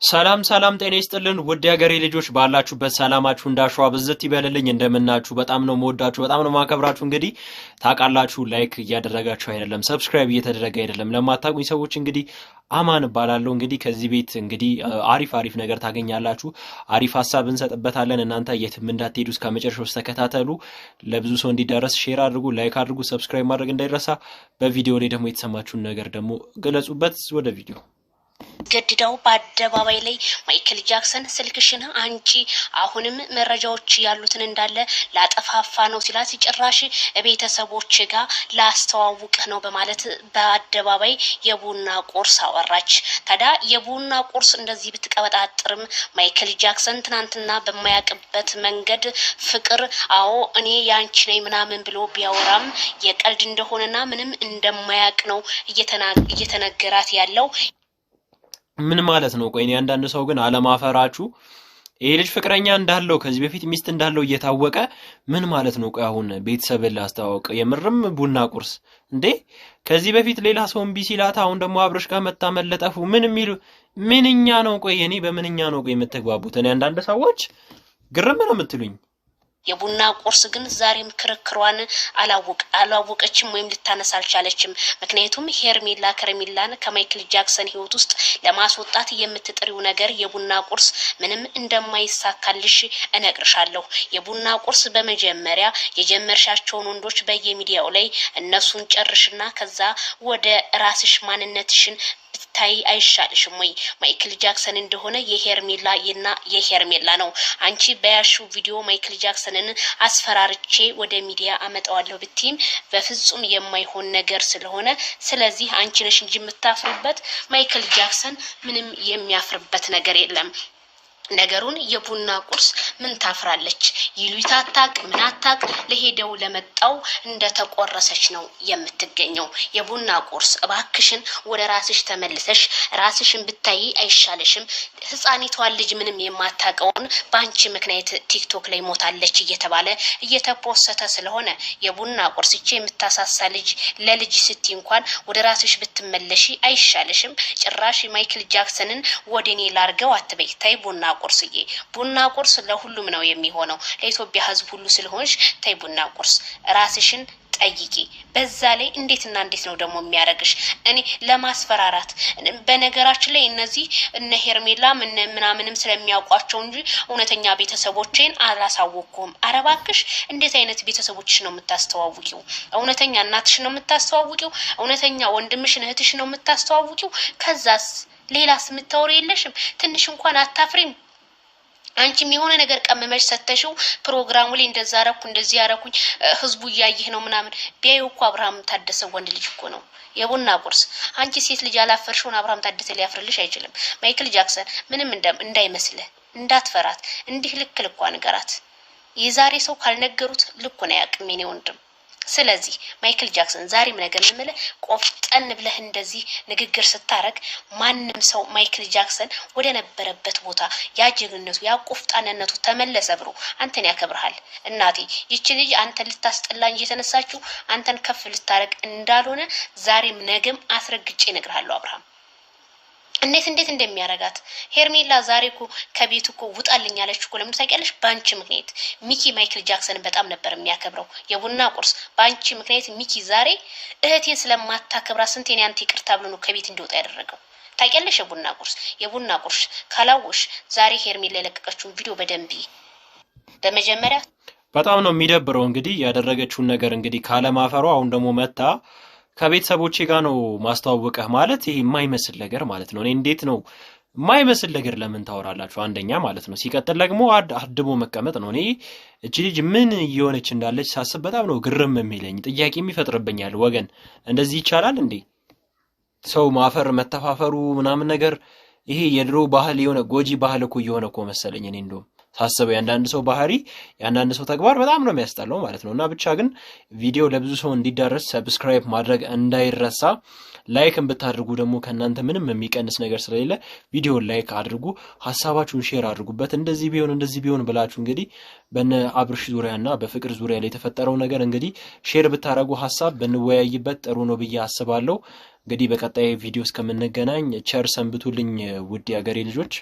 ሰላም ጤና ይስጥልን ውድ የሀገሬ ልጆች ባላችሁበት ሰላማችሁ እንዳሸዋ ብዝት ይበልልኝ። እንደምናችሁ በጣም ነው መወዳችሁ፣ በጣም ነው ማከብራችሁ። እንግዲህ ታውቃላችሁ ላይክ እያደረጋችሁ አይደለም፣ ሰብስክራይብ እየተደረገ አይደለም። ለማታውቁኝ ሰዎች እንግዲህ አማን እባላለሁ። እንግዲህ ከዚህ ቤት እንግዲህ አሪፍ ነገር ታገኛላችሁ። አሪፍ ሀሳብ እንሰጥበታለን። እናንተ የትም እንዳትሄዱ እስከ መጨረሻው ተከታተሉ። ለብዙ ሰው እንዲዳረስ ሼር አድርጉ፣ ላይክ አድርጉ፣ ሰብስክራይብ ማድረግ እንዳይረሳ። በቪዲዮ ላይ ደግሞ የተሰማችሁን ነገር ደግሞ ገለጹበት። ወደ ቪዲዮ ገድዳው በአደባባይ ላይ ማይክል ጃክሰን ስልክሽን አንጪ አሁንም መረጃዎች ያሉትን እንዳለ ላጠፋፋ ነው ሲላት ጭራሽ ቤተሰቦች ጋር ላስተዋውቅህ ነው በማለት በአደባባይ የቡና ቁርስ አወራች። ታዲያ የቡና ቁርስ እንደዚህ ብትቀበጣጥርም ማይክል ጃክሰን ትናንትና በማያውቅበት መንገድ ፍቅር አዎ እኔ ያንቺ ነኝ ምናምን ብሎ ቢያወራም የቀልድ እንደሆነና ምንም እንደማያውቅ ነው እየተነገራት ያለው። ምን ማለት ነው? ቆይ አንዳንድ ሰው ግን አለማፈራችሁ ይሄ ልጅ ፍቅረኛ እንዳለው ከዚህ በፊት ሚስት እንዳለው እየታወቀ ምን ማለት ነው? ቆይ አሁን ቤተሰብን ላስተዋወቅ የምርም ቡና ቁርስ እንዴ? ከዚህ በፊት ሌላ ሰው እምቢ ሲላት አሁን ደግሞ አብረሽ ጋር መታመለጠፉ ምን የሚሉ ምንኛ ነው? ቆይ እኔ በምንኛ ነው ቆይ የምትግባቡት? እኔ አንዳንድ ሰዎች ግርም ነው የምትሉኝ። የቡና ቁርስ ግን ዛሬም ክርክሯን አላወቀችም ወይም ልታነሳ አልቻለችም። ምክንያቱም ሄርሜላ ከረሜላን ከማይክል ጃክሰን ህይወት ውስጥ ለማስወጣት የምትጥሪው ነገር የቡና ቁርስ ምንም እንደማይሳካልሽ እነግርሻለሁ። የቡና ቁርስ በመጀመሪያ የጀመርሻቸውን ወንዶች በየሚዲያው ላይ እነሱን ጨርሽና ከዛ ወደ ራስሽ ማንነትሽን ታይ አይሻልሽም ወይ? ማይክል ጃክሰን እንደሆነ የሄርሜላ ነው። አንቺ በያሹ ቪዲዮ ማይክል ጃክሰንን አስፈራርቼ ወደ ሚዲያ አመጣዋለሁ ብትይም በፍጹም የማይሆን ነገር ስለሆነ ስለዚህ አንቺ ነሽ እንጂ የምታፍሩበት ማይክል ጃክሰን ምንም የሚያፍርበት ነገር የለም። ነገሩን የቡና ቁርስ ምን ታፍራለች? ይሉኝታ አታቅ ምን አታቅ ለሄደው ለመጣው እንደተቆረሰች ነው የምትገኘው። የቡና ቁርስ እባክሽን ወደ ራስሽ ተመልሰሽ ራስሽን ብታይ አይሻለሽም? ህፃኒቷን ልጅ ምንም የማታቀውን በአንቺ ምክንያት ቲክቶክ ላይ ሞታለች እየተባለ እየተፖሰተ ስለሆነ የቡና ቁርስ እቺ የምታሳሳ ልጅ ለልጅ ስቲ እንኳን ወደ ራስሽ ብትመለሺ አይሻለሽም? ጭራሽ ማይክል ጃክሰንን ወደኔ ላርገው አትበይ። ታይ ቡና ቁርስ ለሁሉም ነው የሚሆነው። ለኢትዮጵያ ህዝብ ሁሉ ስለሆነሽ ታይ ቡና ቁርስ ራስሽን ጠይቂ። በዛ ላይ እንዴት ነው ደግሞ የሚያረግሽ? እኔ ለማስፈራራት በነገራችን ላይ እነዚህ እነ ሄርሜላ ምናምንም ስለሚያውቋቸው እንጂ እውነተኛ ቤተሰቦቼን አላሳወቅኩም። አረባክሽ እንዴት አይነት ቤተሰቦችሽ ነው የምታስተዋውቂው? እውነተኛ እናትሽ ነው የምታስተዋውቂው? እውነተኛ ወንድምሽን እህትሽ ነው የምታስተዋውቂው? ከዛስ ሌላስ የምታወሪ የለሽም? ትንሽ እንኳን አታፍሪም? አንቺም የሆነ ነገር ቀመመሽ ሰተሽው ፕሮግራሙ ላይ እንደዛ አረኩ እንደዚህ ያረኩኝ ህዝቡ እያየህ ነው ምናምን ቢያዩ እኮ አብርሃም ታደሰ ወንድ ልጅ እኮ ነው። የቡና ቁርስ አንቺ ሴት ልጅ አላፈርሽውን አብርሃም ታደሰ ሊያፍርልሽ አይችልም። ማይክል ጃክሰን ምንም እንዳይመስልህ እንዳትፈራት፣ እንዲህ ልኳ ንገራት። የዛሬ ሰው ካልነገሩት ልኩን አያውቅም የኔ ወንድም። ስለዚህ ማይክል ጃክሰን ዛሬም ነገር ምንለ ቆፍጠን ብለህ እንደዚህ ንግግር ስታረግ ማንም ሰው ማይክል ጃክሰን ወደ ነበረበት ቦታ ያ ጀግንነቱ ያ ቆፍጣንነቱ ተመለሰ ብሎ አንተን ያከብርሃል። እናቴ ይቺ ልጅ አንተን ልታስጠላኝ እየተነሳችሁ አንተን ከፍ ልታረግ እንዳልሆነ ዛሬም ነገም አስረግጬ እነግርሃለሁ። አብርሃም እንዴት እንደሚያረጋት ሄርሜላ ዛሬ እኮ ከቤቱ እኮ ውጣልኝ ያለች እኮ ለምን ታውቂያለሽ? ባንቺ ምክንያት ሚኪ ማይክል ጃክሰን በጣም ነበር የሚያከብረው። የቡና ቁርስ ባንቺ ምክንያት ሚኪ ዛሬ እህቴን ስለማታከብራ ስንት የኔ አንተ ይቅርታ ብሎ ነው ከቤት እንዲወጣ ያደረገው። ታውቂያለሽ? የቡና ቁርስ ካላወሽ ዛሬ ሄርሜላ የለቀቀችውን ቪዲዮ በደንብ በመጀመሪያ በጣም ነው የሚደብረው። እንግዲህ ያደረገችውን ነገር እንግዲህ ካለማፈሯ አሁን ደግሞ መታ ከቤተሰቦቼ ጋር ነው ማስተዋወቀህ ማለት ይሄ የማይመስል ነገር ማለት ነው። እኔ እንዴት ነው የማይመስል ነገር ለምን ታወራላችሁ? አንደኛ ማለት ነው። ሲቀጥል ደግሞ አድቦ መቀመጥ ነው። እኔ እቺ ልጅ ምን እየሆነች እንዳለች ሳስብ በጣም ነው ግርም የሚለኝ፣ ጥያቄ የሚፈጥርብኛል። ወገን እንደዚህ ይቻላል እንዴ? ሰው ማፈር መተፋፈሩ ምናምን ነገር ይሄ የድሮ ባህል የሆነ ጎጂ ባህል እኮ እየሆነ እኮ መሰለኝ እኔ እንደውም ሳስበው ያንዳንድ ሰው ባህሪ ያንዳንድ ሰው ተግባር በጣም ነው የሚያስጠላው ማለት ነው። እና ብቻ ግን ቪዲዮ ለብዙ ሰው እንዲዳረስ ሰብስክራይብ ማድረግ እንዳይረሳ፣ ላይክን ብታድርጉ ደግሞ ከእናንተ ምንም የሚቀንስ ነገር ስለሌለ ቪዲዮ ላይክ አድርጉ፣ ሀሳባችሁን ሼር አድርጉበት። እንደዚህ ቢሆን ብላችሁ እንግዲህ በነ አብርሽ ዙሪያና በፍቅር ዙሪያ ላይ የተፈጠረው ነገር እንግዲህ ሼር ብታረጉ ሀሳብ ብንወያይበት ጥሩ ነው ብዬ አስባለሁ። እንግዲህ በቀጣይ ቪዲዮ እስከምንገናኝ ቸር ሰንብቱልኝ ውድ የአገሬ ልጆች።